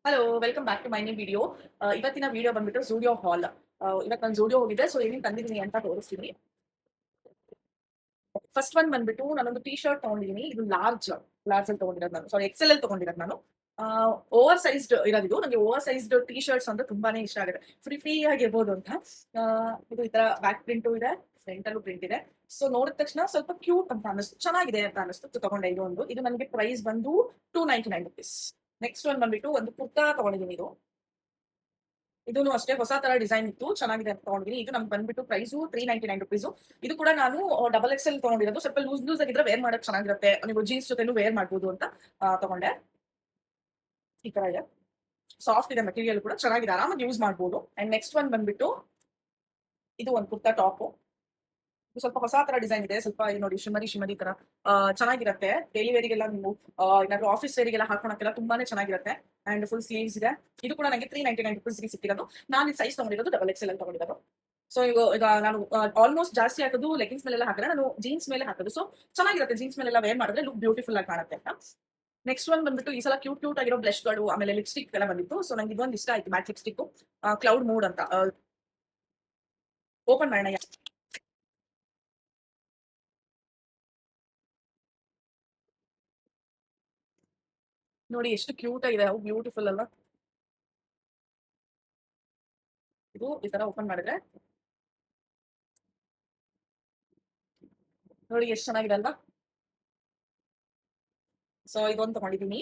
Hello, welcome back to my new video. ಇವತ್ತಿನ video ಬಂದ್ಬಿಟ್ಟು Zudio ಹಾಲ್. ಇವತ್ತು ನಾನು ಝೂಡಿಯೋ ಹೋಗಿದ್ದೆ, ಸೊ ಏನೇನು ತಂದಿದ್ದೀನಿ ಅಂತ ತೋರಿಸ್ತೀನಿ. ಫಸ್ಟ್ ಒನ್ ಬಂದ್ಬಿಟ್ಟು ನಾನೊಂದು ಟೀ ಶರ್ಟ್ ತಗೊಂಡಿದ್ದೀನಿ. ಇದು ಲಾರ್ಜ್ ಅಲ್ಲಿ ತಗೊಂಡಿರೋದು ನಾನು, ಸಾರಿ ಎಕ್ಸೆಲ್ ಅಲ್ಲಿ ತಗೊಂಡಿರೋದು ನಾನು. ಓವರ್ ಸೈಜ್ಡ್ ಇರೋದು. ನನಗೆ ಓವರ್ ಸೈಜ್ಡ್ ಟೀ ಶರ್ಟ್ಸ್ ಅಂದ್ರೆ ತುಂಬಾನೇ ಇಷ್ಟ ಆಗುತ್ತೆ, ಫ್ರೀ ಆಗಿರ್ಬೋದು ಅಂತ. ಇದು ಈ ತರ ಬ್ಯಾಕ್ ಪ್ರಿಂಟು ಇದೆ, ಫ್ರಂಟ್ ಅಲ್ಲೂ ಪ್ರಿಂಟ್ ಇದೆ. ಸೊ ನೋಡಿದ ತಕ್ಷಣ ಸ್ವಲ್ಪ ಕ್ಯೂಟ್ ಅಂತ ಅನಿಸ್ತು, ಚೆನ್ನಾಗಿದೆ ಅಂತ ಅನಿಸ್ತು, ತಗೊಂಡೆ. ಇದು ನನಗೆ ಪ್ರೈಸ್ ಬಂದು ₹299. ನೆಕ್ಸ್ಟ್ ಒನ್ ಬಂದ್ಬಿಟ್ಟು ಒಂದು ಕುರ್ತಾ ತಗೊಂಡಿದ್ದೀನಿ. ಇದೂನು ಅಷ್ಟೇ ಹೊಸ ತರ ಡಿಸೈನ್ ಇತ್ತು, ಚೆನ್ನಾಗಿದೆ ಅಂತ ತಗೊಂಡಿದ್ದೀನಿ. ಇದು ನಮ್ಗೆ ಬಂದ್ಬಿಟ್ಟು ಪ್ರೈಸು ₹399. ಇದು ಕೂಡ ನಾನು ಡಬಲ್ ಎಕ್ಸೆಲ್ ತಗೊಂಡಿರೋದು. ಸ್ವಲ್ಪ ಲೂಸ್ ಆಗಿದ್ರೆ ವೇರ್ ಮಾಡಕ್ ಚೆನ್ನಾಗಿರುತ್ತೆ, ನೀವು ಜೀನ್ಸ್ ಜೊತೆನೂ ವೇರ್ ಮಾಡ್ಬೋದು ಅಂತ ತಗೊಂಡೆ. ಈ ತರ ಇದೆ, ಸಾಫ್ಟ್ ಇದೆ, ಮೆಟೀರಿಯಲ್ ಕೂಡ ಚೆನ್ನಾಗಿದೆ, ಆರಾಮಾಗಿ ಯೂಸ್ ಮಾಡ್ಬೋದು. ಅಂಡ್ ನೆಕ್ಸ್ಟ್ ಒನ್ ಬಂದ್ಬಿಟ್ಟು ಇದು ಒಂದು ಕುರ್ತಾ ಟಾಪ್. ಸ್ವಲ್ಪ ಹೊಸ ತರ ಡಿಸೈನ್ ಇದೆ, ಸ್ವಲ್ಪ ಇದು ನೋಡಿ ಶಿಮರಿ ತರ ಚೆನ್ನಾಗಿರುತ್ತೆ. ಡೈಲಿ ವೇರಿಗೆಲ್ಲ ನೀವು ಏನಾದ್ರು ಆಫೀಸ್ ವೇರಿಗೆಲ್ಲ ಹಾಕೋಣಕ್ಕೆಲ್ಲ ತುಂಬಾನೇ ಚೆನ್ನಾಗಿರುತ್ತೆ. ಅಂಡ್ ಫುಲ್ ಸ್ಲೀವ್ಸ್ ಇದೆ. ಇದು ಕೂಡ ನನಗೆ ₹399 ಸಿಕ್ಕಿರೋದು. ನಾನು ಈ ಸೈಜ್ ತಗೊಂಡಿರೋದು ಡಬಲ್ ಎಕ್ಸೆಲ್ ಅಲ್ಲಿ ತಗೊಂಡಿರೋದು. ಸೊ ಈಗ ನಾನು ಆಲ್ಮೋಸ್ಟ್ ಜಾಸ್ತಿ ಹಾಕೋದು ಲೆಗಿನ್ಸ್ ಮೇಲೆಲ್ಲ ಹಾಕಿದ್ರೆ, ನಾನು ಜೀನ್ಸ್ ಮೇಲೆ ಹಾಕೋದು. ಸೊ ಚೆನ್ನಾಗಿರುತ್ತೆ, ಜೀನ್ಸ್ ಮೇಲೆಲ್ಲ ವೇರ್ ಮಾಡಿದ್ರೆ ಲುಕ್ ಬ್ಯೂಟಿಫುಲ್ ಆಗಿ ಕಾಣುತ್ತೆ ಅಂತ. ನೆಕ್ಸ್ಟ್ ಒನ್ ಬಂದ್ಬಿಟ್ಟು ಈ ಸಲ ಕ್ಯೂಟ್ ಆಗಿರೋ ಬ್ಲಶ್ಗಳು ಆಮೇಲೆ ಲಿಪ್ಸ್ಟಿಕ್ ಎಲ್ಲ ಬಂದಿತ್ತು. ಸೊ ನಂಗೆ ಇದೊಂದು ಇಷ್ಟ ಆಯ್ತು, ಮ್ಯಾಟ್ ಲಿಪ್ಸ್ಟಿಕ್, ಕ್ಲೌಡ್ ಮೂಡ್ ಅಂತ. ಓಪನ್ ಮಾಡೋಣ. ನೋಡಿ ಎಷ್ಟು ಕ್ಯೂಟ್ ಆಗಿದೆ, ಹೌ ಬ್ಯೂಟಿಫುಲ್ ಅಲ್ವಾ. ಇದು ಈ ತರ ಓಪನ್ ಮಾಡಿದ್ರೆ ನೋಡಿ ಎಷ್ಟು ಚೆನ್ನಾಗಿದೆ ಅಲ್ವಾ. ಸೊ ಇದೊಂದು ತಗೊಂಡಿದ್ದೀನಿ,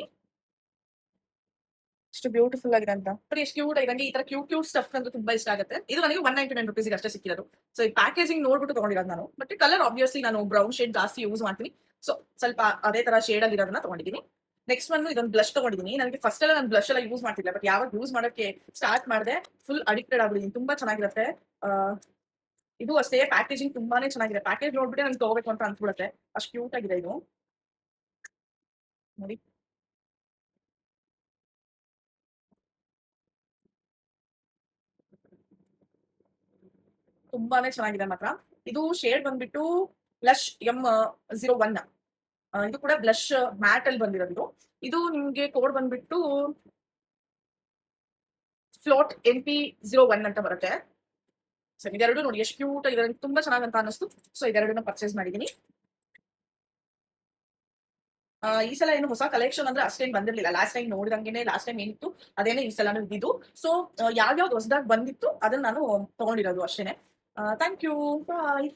ಎಷ್ಟು ಬ್ಯೂಟಿಫುಲ್ ಆಗಿದೆ ಅಂತ. ನೋಡಿ ಎಷ್ಟು ಕ್ಯೂಟ್ ಆಗಿದೆ. ನಂಗೆ ಈ ತರ ಕ್ಯೂಟ್ ಸ್ಟಫ್ ಅಂದ್ರೆ ತುಂಬಾ ಇಷ್ಟ ಆಗುತ್ತೆ. ಇದು ನನಗೆ ₹199 ಅಷ್ಟೇ ಸಿಕ್ಕಿರೋದು. ಸೊ ಈ ಪ್ಯಾಕೇಜಿಂಗ್ ನೋಡ್ಬಿಟ್ಟು ತಗೊಂಡಿರೋದು ನಾನು. ಬಟ್ ಕಲರ್ ಆಬ್ವಿಯಸ್ಲಿ ನಾನು ಬ್ರೌನ್ ಶೇಡ್ ಜಾಸ್ತಿ ಯೂಸ್ ಮಾಡ್ತೀನಿ. ಸೊ ಸ್ವಲ್ಪ ಅದೇ ತರ ಶೇಡ್ ಅಲ್ಲಿ ಇರೋದನ್ನ ತಗೊಂಡಿದ್ದೀನಿ. ನೆಕ್ಸ್ಟ್ ಒಂದು ಇದೊಂದು ಬ್ಲಶ್ ತಗೊಂಡಿದ್ದೀನಿ. ನನಗೆ ಫಸ್ಟ್ ಎಲ್ಲ ನಾನು ಬ್ಲಶ್ ಎಲ್ಲ ಯೂಸ್ ಮಾಡ್ತಿಲ್ಲ, ಬಟ್ ಯಾವಾಗ ಯೂಸ್ ಮಾಡೋಕ್ಕೆ ಸ್ಟಾರ್ಟ್ ಮಾಡಿದೆ ಫುಲ್ ಅಡಿಕ್ಟೆಡ್ ಆಗ್ಬಿಟ್ಟಿದ್ದೀನಿ. ತುಂಬಾ ಚೆನ್ನಾಗಿರುತ್ತೆ. ಆ, ಇದು ಅಷ್ಟೇ, ಪ್ಯಾಕೇಜಿಂಗ್ ತುಂಬಾನೇ ಚೆನ್ನಾಗಿದೆ. ಪ್ಯಾಕೇಜ್ ನೋಡ್ಬಿಟ್ಟೆ ನನ್ಗೆ ತಗೋಬೇಕು ಅಂತ ಅನ್ಸ್ಬಿಡುತ್ತೆ, ಅಷ್ಟು ಕ್ಯೂಟ್ ಆಗಿದೆ ಇದು. ನೋಡಿ ತುಂಬಾನೇ ಚೆನ್ನಾಗಿದೆ ಮಾತ್ರ. ಇದು ಶೇಡ್ ಬಂದ್ಬಿಟ್ಟು ಬ್ಲಶ್ M01. ಇದು ಕೂಡ ಬ್ಲಶ್ ಮ್ಯಾಟ್ ಅಲ್ಲಿ ಬಂದಿರೋದು. ಇದು ನಿಮ್ಗೆ ಕೋಡ್ ಬಂದ್ಬಿಟ್ಟು ಫ್ಲೋಟ್ MP01 ಅಂತ ಬರುತ್ತೆ. ಸೊ ಇದೆರಡು ನೋಡಿ ಎಷ್ಟು ಕ್ಯೂಟ್ ಆಗಿದೆ, ತುಂಬಾ ಚೆನ್ನಾಗಂತ ಅನಿಸ್ತು. ಸೊ ಇದೆರಡನ್ನ ಪರ್ಚೇಸ್ ಮಾಡಿದೀನಿ. ಈ ಸಲ ಏನು ಹೊಸ ಕಲೆಕ್ಷನ್ ಅಂದ್ರೆ ಅಷ್ಟೇನ್ ಬಂದಿರ್ಲಿಲ್ಲ. ಲಾಸ್ಟ್ ಟೈಮ್ ಏನಿತ್ತು ಅದೇನೆ ಈ ಸಲ ಇದ್ದಿದ್ದು. ಸೊ ಯಾವ್ಯಾವ್ದು ಹೊಸದಾಗಿ ಬಂದಿತ್ತು ಅದನ್ನ ನಾನು ತಗೊಂಡಿರೋದು ಅಷ್ಟೇನೆ. Thank you, bye.